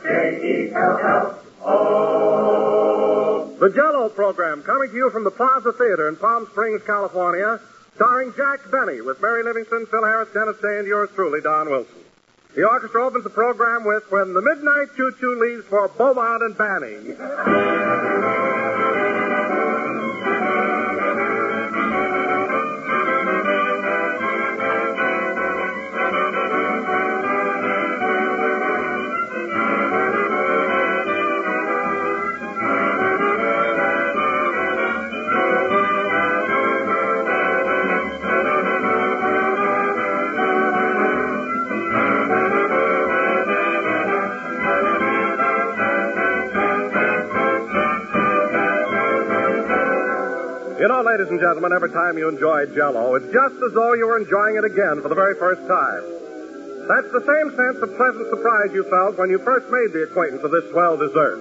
J-E-L-L-O. The Jell-O program, coming to you from the Plaza Theater in Palm Springs, California, starring Jack Benny with Mary Livingston, Phil Harris, Dennis Day, and yours truly, Don Wilson. The orchestra opens the program with When the Midnight Choo-Choo Leaves for Beaumont and Banning. You know, ladies and gentlemen, every time you enjoy Jell-O, it's just as though you were enjoying it again for the very first time. That's the same sense of pleasant surprise you felt when you first made the acquaintance of this swell dessert.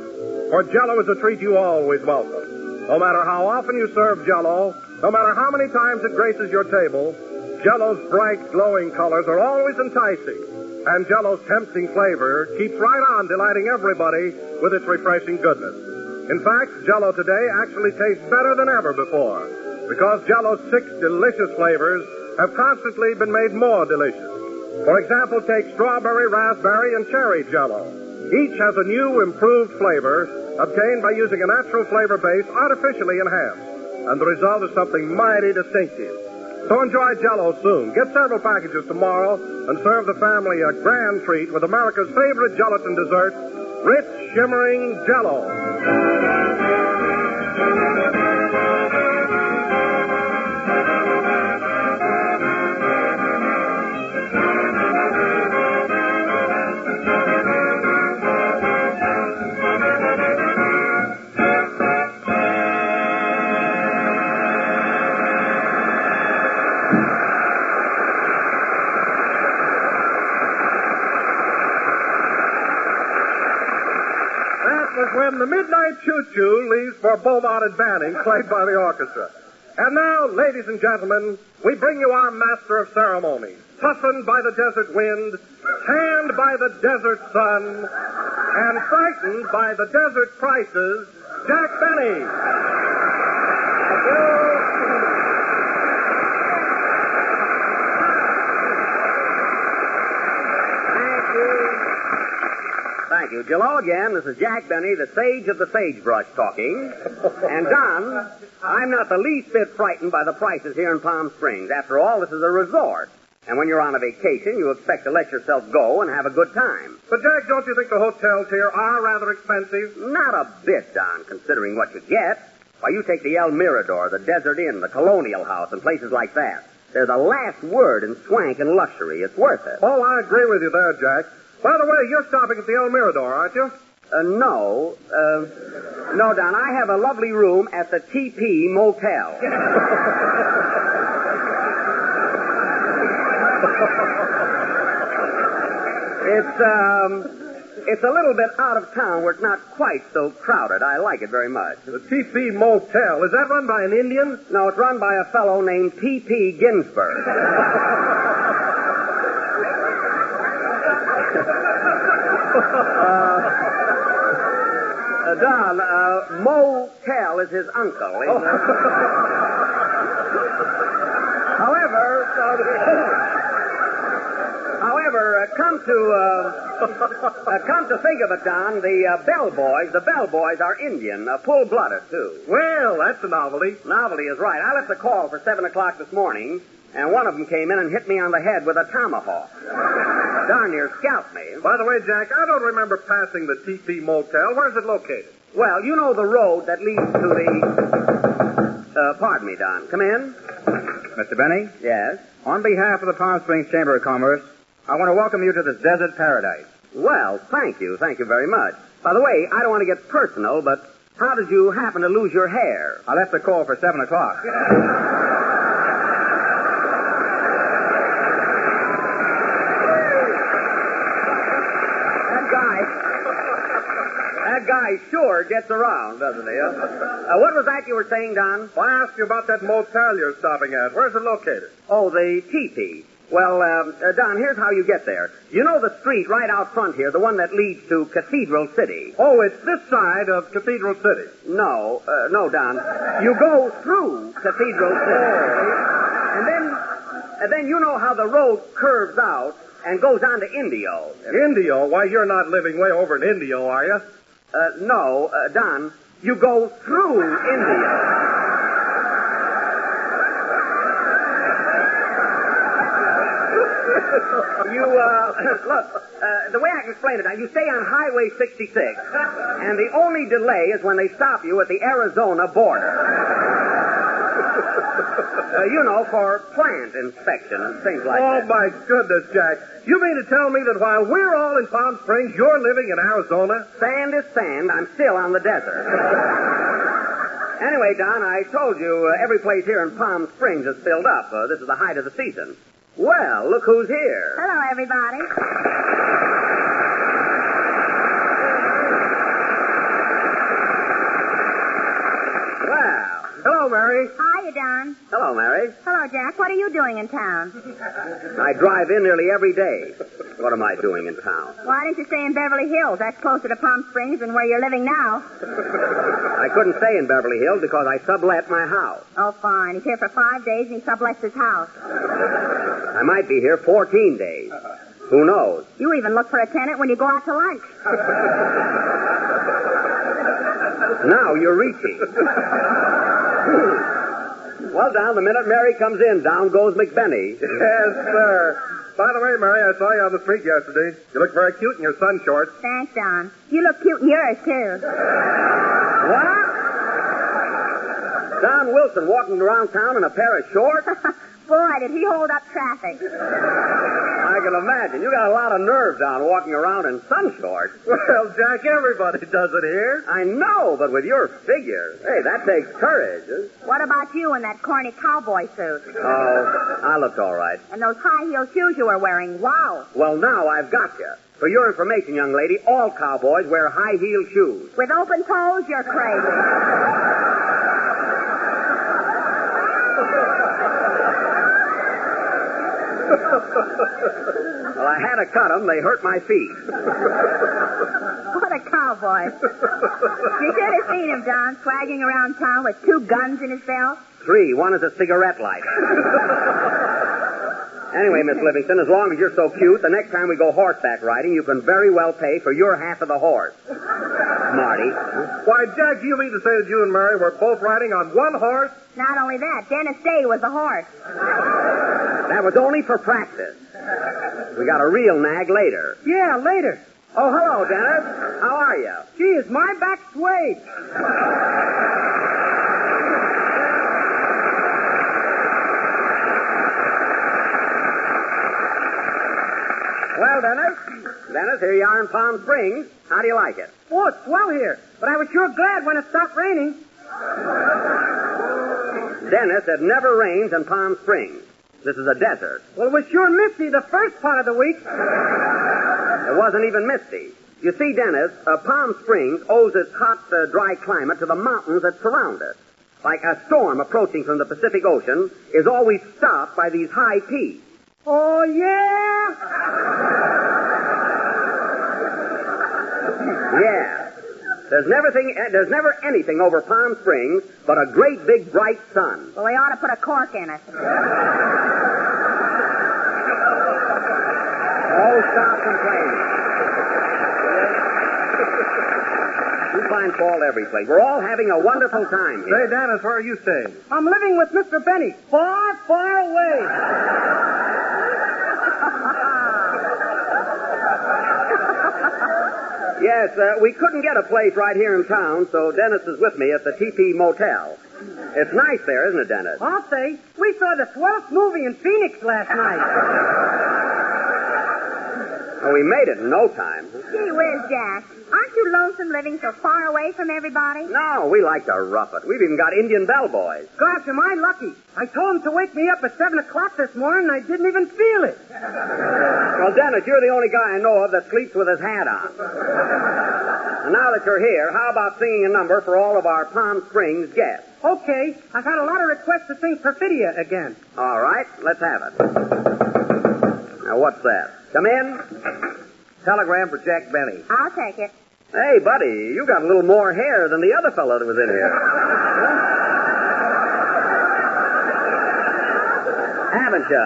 For Jell-O is a treat you always welcome. No matter how often you serve Jell-O, no matter how many times it graces your table, Jell-O's bright, glowing colors are always enticing. And Jell-O's tempting flavor keeps right on delighting everybody with its refreshing goodness. In fact, Jell-O today actually tastes better than ever before because Jell-O's 6 delicious flavors have constantly been made more delicious. For example, take strawberry, raspberry, and cherry Jell-O. Each has a new, improved flavor obtained by using a natural flavor base artificially enhanced, and the result is something mighty distinctive. So enjoy Jell-O soon. Get several packages tomorrow and serve the family a grand treat with America's favorite gelatin dessert, rich, shimmering Jell-O. When the Midnight Choo-Choo leaves for Beaumont and Banning, played by the orchestra. And now, ladies and gentlemen, we bring you our master of ceremonies, toughened by the desert wind, tanned by the desert sun, and frightened by the desert prices, Jack Benny. Thank you. Jell-O again. This is Jack Benny, the sage of the sagebrush talking. And Don, I'm not the least bit frightened by the prices here in Palm Springs. After all, this is a resort. And when you're on a vacation, you expect to let yourself go and have a good time. But, Jack, don't you think the hotels here are rather expensive? Not a bit, Don, considering what you get. Why, you take the El Mirador, the Desert Inn, the Colonial House, and places like that. They're the last word in swank and luxury. It's worth it. Oh, I agree with you there, Jack. By the way, you're stopping at the El Mirador, aren't you? No, Don. I have a lovely room at the TP Motel. It's a little bit out of town where it's not quite so crowded. I like it very much. The TP Motel, is that run by an Indian? No, it's run by a fellow named T.P. Ginsburg. Don, Motel is his uncle. However, come to think of it, Don, the bellboys are Indian, full-blooded, too. Well, that's a novelty. Novelty is right. I left a call for 7 o'clock this morning, and one of them came in and hit me on the head with a tomahawk. Darn near scalped me. By the way, Jack, I don't remember passing the TP Motel. Where's it located? Well, you know the road that leads to the... pardon me, Don. Come in. Mr. Benny? Yes? On behalf of the Palm Springs Chamber of Commerce, I want to welcome you to this desert paradise. Well, thank you. Thank you very much. By the way, I don't want to get personal, but how did you happen to lose your hair? I left the call for 7 o'clock. That guy sure gets around, doesn't he? What was that you were saying, Don? Well, I asked you about that motel you're stopping at. Where's it located? Oh, the teepee. Well, Don, here's how you get there. You know the street right out front here, the one that leads to Cathedral City? Oh, it's this side of Cathedral City. No, Don. You go through Cathedral City. And then you know how the road curves out and goes on to Indio. Indio? Why, you're not living way over in Indio, are you? No, Don. You go through Indio. Look, the way I can explain it, now, you stay on Highway 66, and the only delay is when they stop you at the Arizona border. For plant inspection and things like that. Oh, my goodness, Jack. You mean to tell me that while we're all in Palm Springs, you're living in Arizona? Sand is sand. I'm still on the desert. Anyway, Don, I told you every place here in Palm Springs is filled up. This is the height of the season. Well, look who's here. Hello, everybody. Well. Hello, Mary. Hiya, Don. Hello, Mary. Hello, Jack. What are you doing in town? I drive in nearly every day. What am I doing in town? Why didn't you stay in Beverly Hills? That's closer to Palm Springs than where you're living now. I couldn't stay in Beverly Hills because I sublet my house. Oh, fine. He's here for 5 days and he sublets his house. I might be here 14 days. Who knows? You even look for a tenant when you go out to lunch. Now you're reaching. Well, Don, the minute Mary comes in, down goes McBenny. Yes, sir. By the way, Mary, I saw you on the street yesterday. You look very cute in your sun shorts. Thanks, Don. You look cute in yours, too. What? Don Wilson walking around town in a pair of shorts? Boy, did he hold up traffic. I can imagine. You got a lot of nerve, Don, walking around in sun shorts. Well, Jack, everybody does it here. I know, but with your figure, hey, that takes courage. What about you in that corny cowboy suit? Oh, I looked all right. And those high-heel shoes you were wearing. Wow. Well, now I've got you. For your information, young lady, all cowboys wear high-heel shoes. With open toes, you're crazy. Well, I had to cut them. They hurt my feet. What a cowboy. You should have seen him, Don, swagging around town with 2 guns in his belt. 3. One is a cigarette lighter. Anyway, Miss Livingston, as long as you're so cute, the next time we go horseback riding, you can very well pay for your half of the horse. Marty. Why, Jack, do you mean to say that you and Mary were both riding on one horse? Not only that, Dennis Day was the horse. That was only for practice. We got a real nag later. Yeah, later. Oh, hello, Dennis. How are you? Gee, is my back swayed? Well, Dennis, here you are in Palm Springs. How do you like it? Oh, it's swell here. But I was sure glad when it stopped raining. Dennis, it never rains in Palm Springs. This is a desert. Well, it was sure misty the first part of the week. It wasn't even misty. You see, Dennis, Palm Springs owes its hot, dry climate to the mountains that surround it. Like a storm approaching from the Pacific Ocean is always stopped by these high peaks. Oh, yeah? Yeah. There's never anything over Palm Springs but a great big bright sun. Well, they ought to put a cork in it. Oh, stop complaining. You find fault every place. We're all having a wonderful time here. Say, Dennis, where are you staying? I'm living with Mr. Benny, far, far away. Yes, we couldn't get a place right here in town, so Dennis is with me at the TP Motel. It's nice there, isn't it, Dennis? I'll say, we saw the swellest movie in Phoenix last night. Oh, we made it in no time. Gee whiz, Jack. Aren't you lonesome living so far away from everybody? No, we like to rough it. We've even got Indian bellboys. Gosh, am I lucky. I told him to wake me up at 7 o'clock this morning, and I didn't even feel it. Well, Dennis, you're the only guy I know of that sleeps with his hat on. And now that you're here, how about singing a number for all of our Palm Springs guests? Okay, I've had a lot of requests to sing Perfidia again. All right, let's have it. Now, what's that? Come in. Telegram for Jack Benny. I'll take it. Hey, buddy, you got a little more hair than the other fellow that was in here. Haven't you?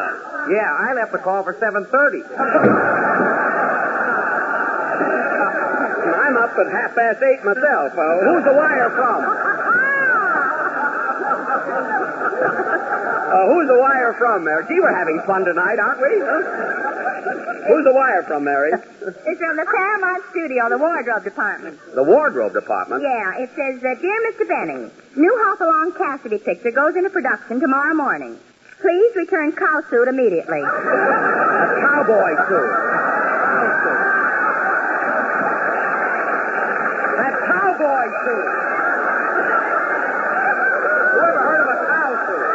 Yeah, I left the call for 7:30. I'm up at 8:30 myself. Who's the wire from? Who's the wire from, Mary? Gee, we're having fun tonight, aren't we? Huh? Who's the wire from, Mary? It's from the Paramount Studio, the wardrobe department. The wardrobe department? Yeah, it says, Dear Mr. Benny, new Hopalong Cassidy picture goes into production tomorrow morning. Please return cow suit immediately. A cowboy suit. That cowboy suit. Whoever heard of a cow suit?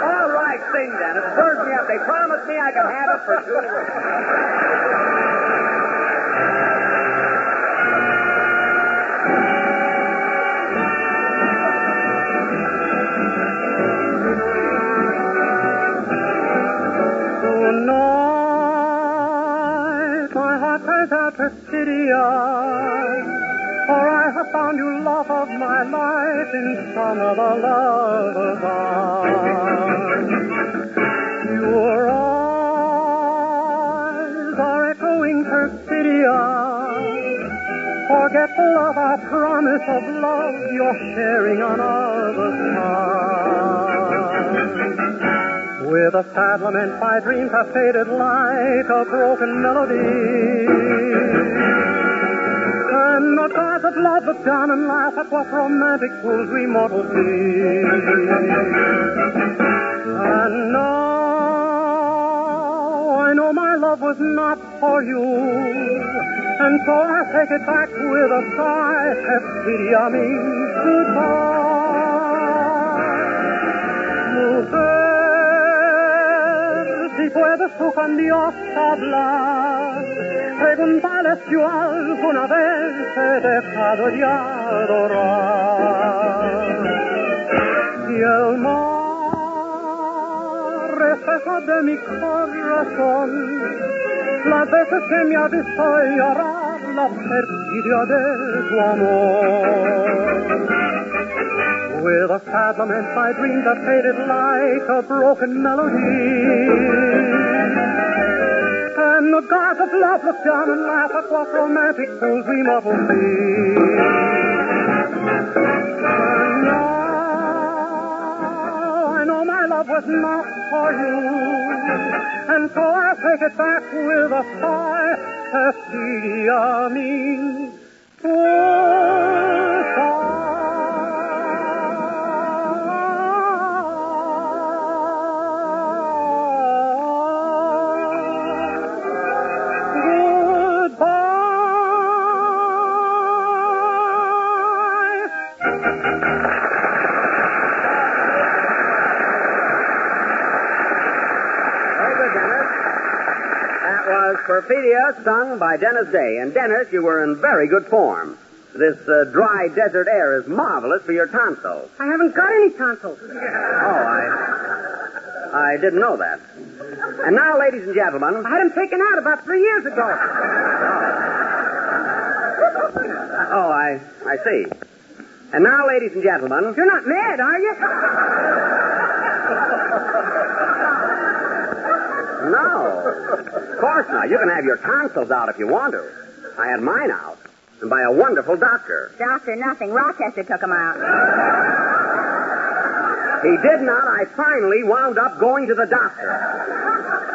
All right, sing, Dennis. Birds me up. They promised me I could have it for 2 weeks. Tonight, my heart cries out perfidious, for I have found you love of my life in some other lover's arms. Your eyes are echoing perfidious, forgetful of our promise of love you're sharing on others' arms. With a sad lament, my dreams have faded like a broken melody. And the gods of love look down and laugh at what romantic fools we mortals be. And now I know my love was not for you, and so I take it back with a sigh. Have pity on me, goodbye. Si puedes tú con Dios hablar, preguntarles yo alguna vez he dejado ya adorar. Y el mar, espejo de mi corazón, las veces que me ha visto llorar la perfidia de tu amor. With a sad lament, my dreams have faded like a broken melody. And the gods of love look down and laugh at what romantic fools we mortals be. And now I know my love was not for you, and so I take it back with a sigh. Perfidia me, Perfidia, sung by Dennis Day. And Dennis, you were in very good form. This dry desert air is marvelous for your tonsils. I haven't got any tonsils. Oh, I didn't know that. And now, ladies and gentlemen... I had them taken out about 3 years ago. Oh, I see. And now, ladies and gentlemen... You're not mad, are you? No. Of course not. You can have your tonsils out if you want to. I had mine out. And by a wonderful doctor. Doctor, nothing. Rochester took him out. He did not. I finally wound up going to the doctor.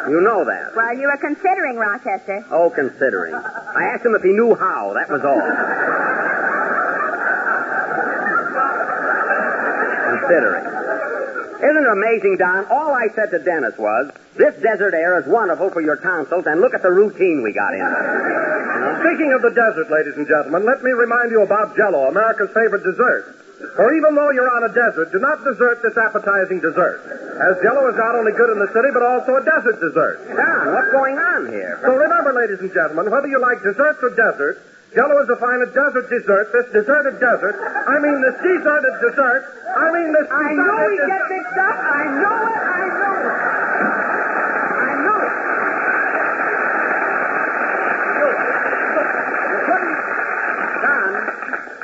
You know that. Well, you were considering Rochester. Oh, considering. I asked him if he knew how. That was all. Considering. Isn't it amazing, Don? All I said to Dennis was, this desert air is wonderful for your tonsils, and look at the routine we got in. Speaking of the desert, ladies and gentlemen, let me remind you about Jell-O, America's favorite dessert. For even though you're on a desert, do not desert this appetizing dessert, as Jell-O is not only good in the city, but also a desert dessert. Don, what's going on here? So remember, ladies and gentlemen, whether you like desserts or desert, Jell-O is a fine desert dessert, this deserted desert. I mean this deserted dessert. I mean this I know we get mixed up. I know it. I know it. I know it.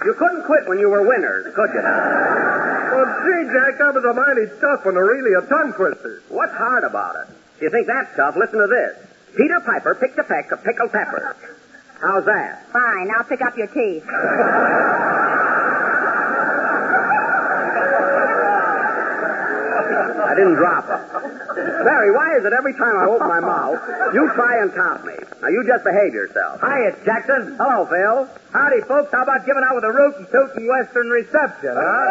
You couldn't quit when you were winners, could you? Well, gee, Jack, that was a mighty tough one, really a tongue twister. What's hard about it? If you think that's tough, listen to this. Peter Piper picked a peck of pickled peppers. How's that? Fine, I'll pick up your teeth. I didn't drop them. Barry, why is it every time I open my mouth, you try and top me? Now, you just behave yourself. Hi, it's Jackson. Hello, Phil. Howdy, folks. How about giving out with a root and toot and western reception, huh?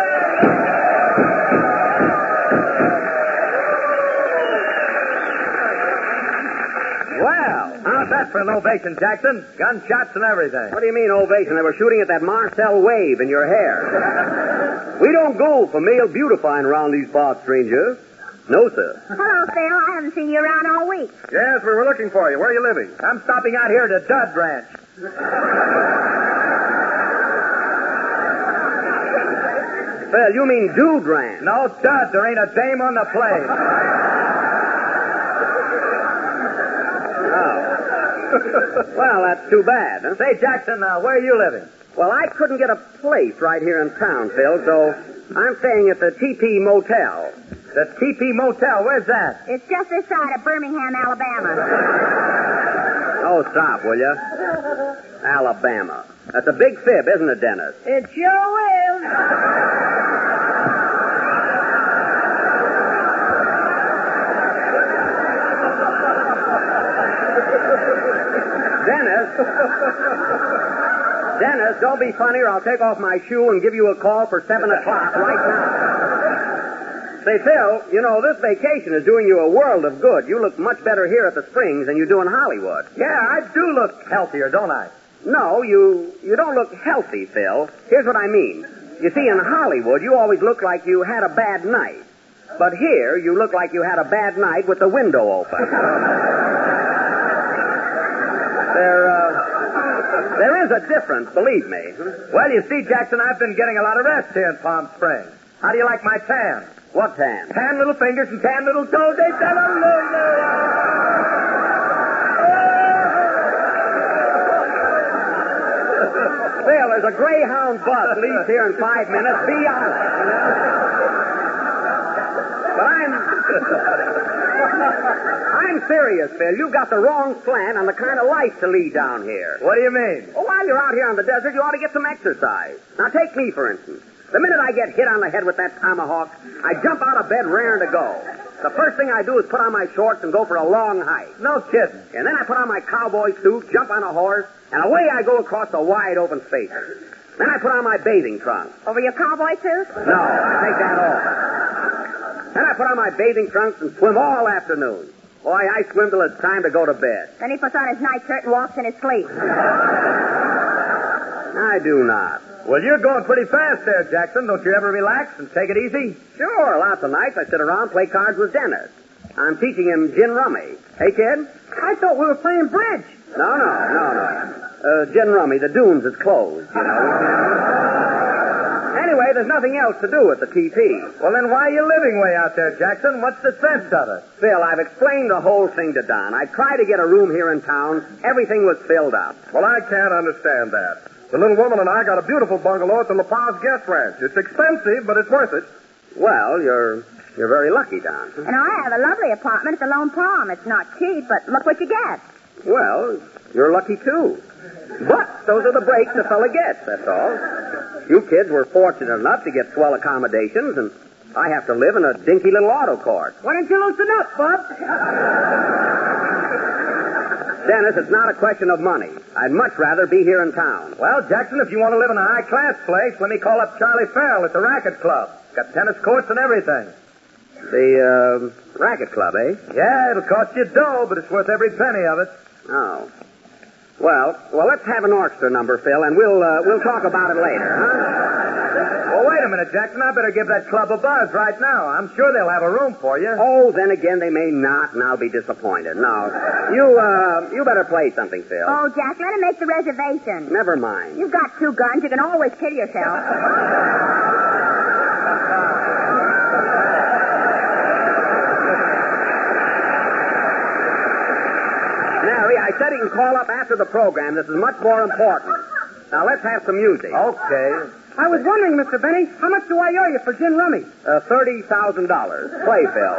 Well, how's that for an ovation, Jackson? Gunshots and everything. What do you mean, ovation? They were shooting at that Marcel wave in your hair. We don't go for male beautifying around these parts, stranger. No, sir. Hello, Phil. I haven't seen you around all week. Yes, we were looking for you. Where are you living? I'm stopping out here at the Dud Ranch. Phil, you mean Dude Ranch. No, Dud. There ain't a dame on the plane. Well, that's too bad, huh? Say, Jackson, where are you living? Well, I couldn't get a place right here in town, Phil, so I'm staying at the TP Motel. The TP Motel. Where's that? It's just this side of Birmingham, Alabama. Oh, stop, will you? Alabama. That's a big fib, isn't it, Dennis? It sure is. Dennis, don't be funny or I'll take off my shoe and give you a call for 7 o'clock right now. Say, Phil, you know, this vacation is doing you a world of good. You look much better here at the Springs than you do in Hollywood. Yeah, I do look healthier, don't I? No, you don't look healthy, Phil. Here's what I mean. You see, in Hollywood, you always look like you had a bad night. But here, you look like you had a bad night with the window open. There is a difference, believe me. Well, you see, Jackson, I've been getting a lot of rest here in Palm Springs. How do you like my tan? What tan? Tan little fingers and tan little toes. They tell Phil, there's a Greyhound bus leaves here in 5 minutes. Be honest. But I'm serious, Phil. You've got the wrong slant on the kind of life to lead down here. What do you mean? Well, while you're out here on the desert, you ought to get some exercise. Now, take me, for instance. The minute I get hit on the head with that tomahawk, I jump out of bed raring to go. The first thing I do is put on my shorts and go for a long hike. No kidding. And then I put on my cowboy suit, jump on a horse, and away I go across the wide open spaces. Then I put on my bathing trunks. Over your cowboy suit? No, I take that off. Then I put on my bathing trunks and swim all afternoon. Boy, I swim till it's time to go to bed. Then he puts on his nightshirt and walks in his sleep. I do not. Well, you're going pretty fast there, Jackson. Don't you ever relax and take it easy? Sure, lots of nights I sit around and play cards with Dennis. I'm teaching him gin rummy. Hey, kid? I thought we were playing bridge. No. Gin rummy, the dunes is closed, you know. Anyway, there's nothing else to do at the TP. Well, then why are you living way out there, Jackson? What's the sense of it? Phil, I've explained the whole thing to Don. I tried to get a room here in town. Everything was filled up. Well, I can't understand that. The little woman and I got a beautiful bungalow at the La Paz Guest Ranch. It's expensive, but it's worth it. Well, you're very lucky, Don. And I have a lovely apartment at the Lone Palm. It's not cheap, but look what you get. Well, you're lucky, too. But those are the breaks a fella gets, that's all. You kids were fortunate enough to get swell accommodations, and I have to live in a dinky little auto court. Why don't you loosen up, Bub? Dennis, it's not a question of money. I'd much rather be here in town. Well, Jackson, if you want to live in a high-class place, let me call up Charlie Farrell at the Racket Club. Got tennis courts and everything. The, racket club, eh? Yeah, it'll cost you dough, but it's worth every penny of it. Oh. Well, let's have an orchestra number, Phil, and we'll talk about it later, huh? Well, wait a minute, Jackson. I better give that club a buzz right now. I'm sure they'll have a room for you. Oh, then again, they may not, and I'll be disappointed. No. You better play something, Phil. Oh, Jack, let him make the reservation. Never mind. You've got 2 guns. You can always kill yourself. Mary, I said he can call up after the program. This is much more important. Now, let's have some music. Okay. I was wondering, Mr. Benny, how much do I owe you for gin rummy? $30,000. Play, Phil.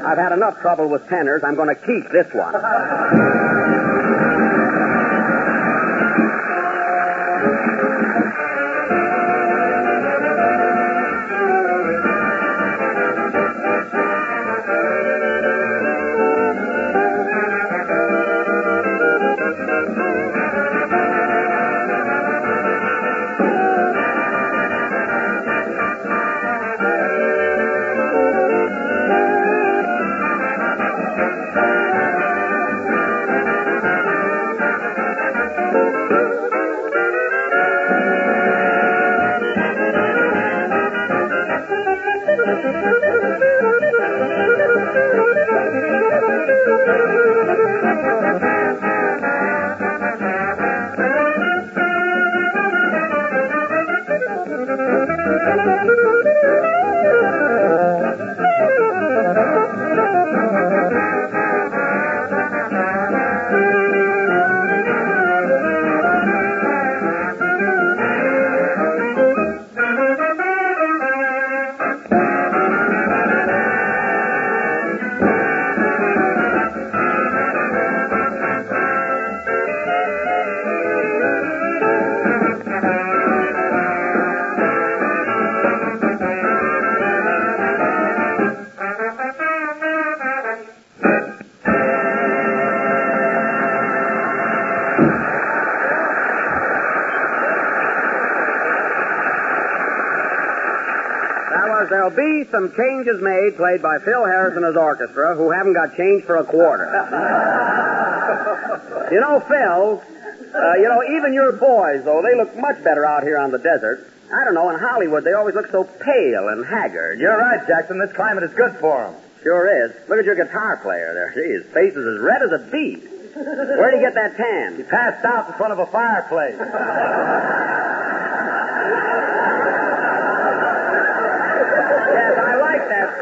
I've had enough trouble with tenors. I'm going to keep this one. There'll be some changes made, played by Phil Harris and his orchestra, who haven't got change for a quarter. You know, Phil, even your boys, though, they look much better out here on the desert. I don't know, in Hollywood, they always look so pale and haggard. You're right, Jackson. This climate is good for them. Sure is. Look at your guitar player there. Gee, his face is as red as a beet. Where'd he get that tan? He passed out in front of a fireplace.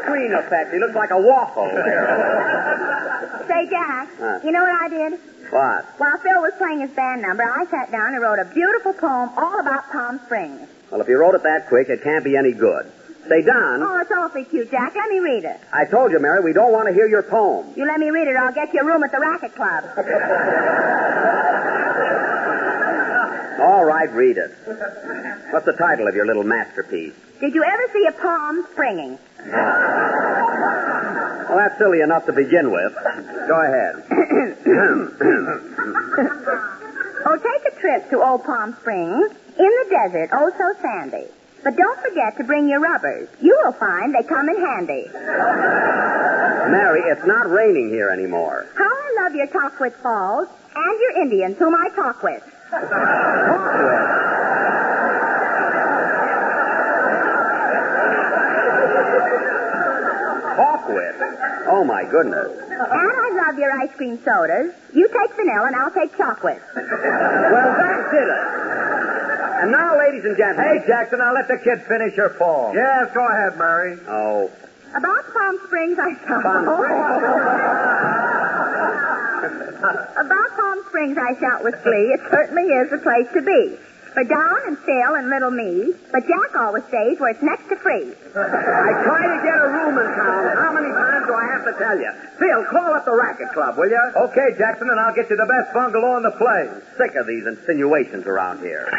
Screen effect. He looks like a waffle there. Say, Jack, you know what I did? What? While Phil was playing his band number, I sat down and wrote a beautiful poem all about Palm Springs. Well, if you wrote it that quick, it can't be any good. Say, Don. Oh, it's awfully cute, Jack. Let me read it. I told you, Mary, we don't want to hear your poem. You let me read it or I'll get you a room at the Racket Club. All right, read it. What's the title of your little masterpiece? Did you ever see a palm springing? Well, that's silly enough to begin with. Go ahead. Oh, take a trip to Old Palm Springs. In the desert, oh so sandy. But don't forget to bring your rubbers. You will find they come in handy. Mary, it's not raining here anymore. How I love your Talkwith Falls and your Indians whom I talk with. Talk with? Oh, my goodness. And I love your ice cream sodas. You take vanilla and I'll take chocolate. Well, that did it. And now, ladies and gentlemen. Hey, Jackson, I'll let the kid finish her poem. Yes, go ahead, Mary. Oh. About Palm Springs, I shout. About Palm Springs, I shout with glee. It certainly is the place to be. For Don and Phil and little me, but Jack always stays where it's next to free. I try to get a room in town. How many times do I have to tell you? Phil, call up the Racket Club, will you? Okay, Jackson, and I'll get you the best bungalow in the place. Sick of these insinuations around here.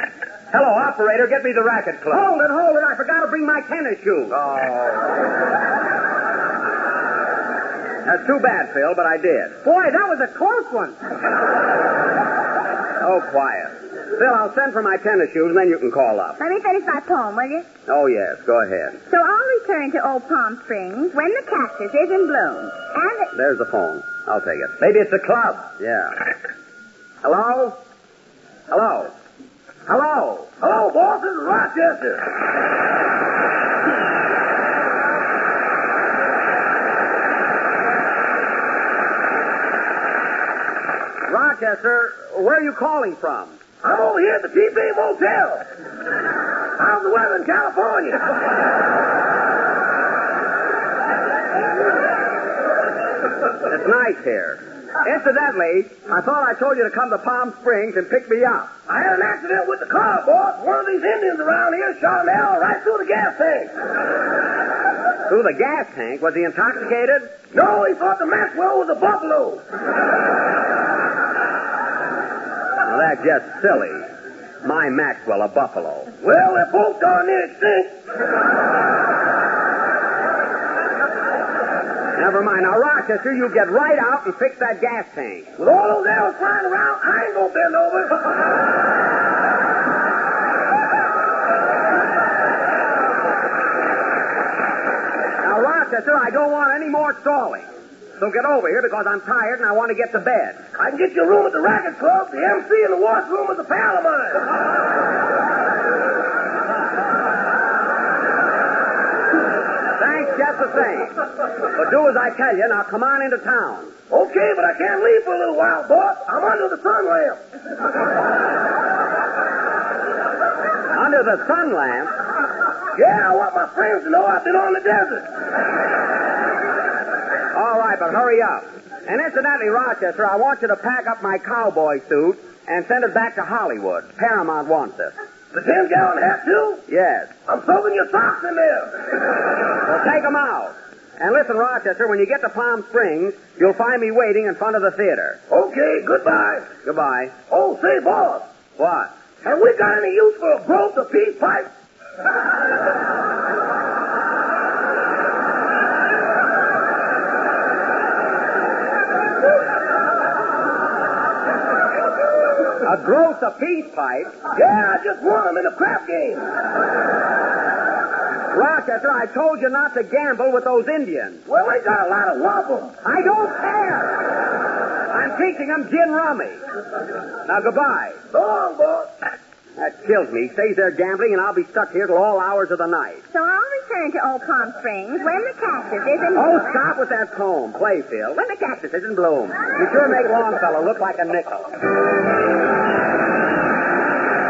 Hello, operator, get me the Racket Club. Hold it. I forgot to bring my tennis shoes. Oh. That's too bad, Phil, but I did. Boy, that was a close one. Oh, quiet. Phil, I'll send for my tennis shoes, and then you can call up. Let me finish my poem, will you? Oh, yes, go ahead. So I'll return to Old Palm Springs when the cactus is in bloom. And There's the phone. I'll take it. Maybe it's the club. Yeah. Hello? Hello? Hello? Hello, boss, this is Rochester. Rochester, where are you calling from? I'm over here at the TP Motel. How's the weather in California? It's nice here. Incidentally, I thought I told you to come to Palm Springs and pick me up. I had an accident with the car, boss. One of these Indians around here shot an arrow right through the gas tank. Through the gas tank? Was he intoxicated? No, he thought the Maxwell was a buffalo. Well, that's just silly. My Maxwell, a buffalo. Well, they're both darn near extinct. Never mind. Now, Rochester, you get right out and fix that gas tank. With all those arrows flying around, I ain't gonna bend over. Now, Rochester, I don't want any more stalling. So get over here because I'm tired and I want to get to bed. I can get you a room at the Racket Club. The MC in the washroom is a pal of mine. Thanks just the same. But do as I tell you. Now, come on into town. Okay, but I can't leave for a little while, boss. I'm under the sun lamp. Under the sun lamp? Yeah, I want my friends to know I've been on the desert. All right, but hurry up. And incidentally, Rochester, I want you to pack up my cowboy suit and send it back to Hollywood. Paramount wants it. The 10-gallon hat, too? Yes. I'm soaking your socks in there. Well, take them out. And listen, Rochester, when you get to Palm Springs, you'll find me waiting in front of the theater. Okay, goodbye. Goodbye. Oh, say, boss, What? have we got any use for a growth of peace pipe? A gross a peace pipe? Yeah, I just won them in a crap game. Rochester, I told you not to gamble with those Indians. Well, they got a lot of wampum. I don't care. I'm teaching them gin rummy. Now, goodbye. So long, boss. That kills me. He stays there gambling, and I'll be stuck here till all hours of the night. So I'll return to Old Palm Springs when the cactus is in Oh, bloom. stop with that poem. Play, Phil. When the cactus is in bloom. You sure make Longfellow look like a nickel.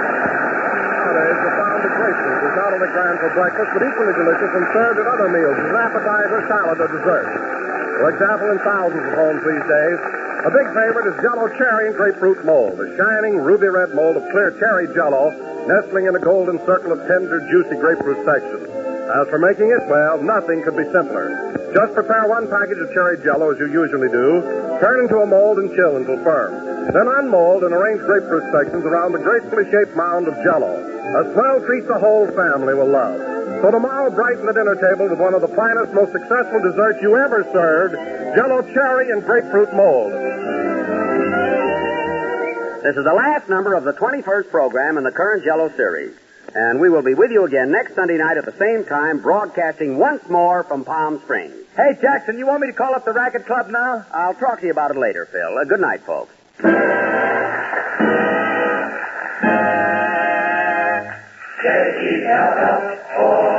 Nowadays, the pound of grapefruit is not only grand for breakfast, but equally delicious and served at other meals as appetizer, salad, or dessert. For example, in thousands of homes these days, a big favorite is Jell-O Cherry and Grapefruit Mold, a shining ruby-red mold of clear cherry Jell-O, nestling in a golden circle of tender, juicy grapefruit section. As for making it, well, nothing could be simpler. Just prepare one package of cherry Jell-O as you usually do, turn into a mold and chill until firm. Then unmold and arrange grapefruit sections around the gracefully shaped mound of Jell-O. A swell treat the whole family will love. So tomorrow, brighten the dinner table with one of the finest, most successful desserts you ever served, Jell-O Cherry and Grapefruit Mold. This is the last number of the 21st program in the current Jell-O series. And we will be with you again next Sunday night at the same time, broadcasting once more from Palm Springs. Hey, Jackson, you want me to call up the Racket Club now? I'll talk to you about it later, Phil. Good night, folks. J-E-L-L-O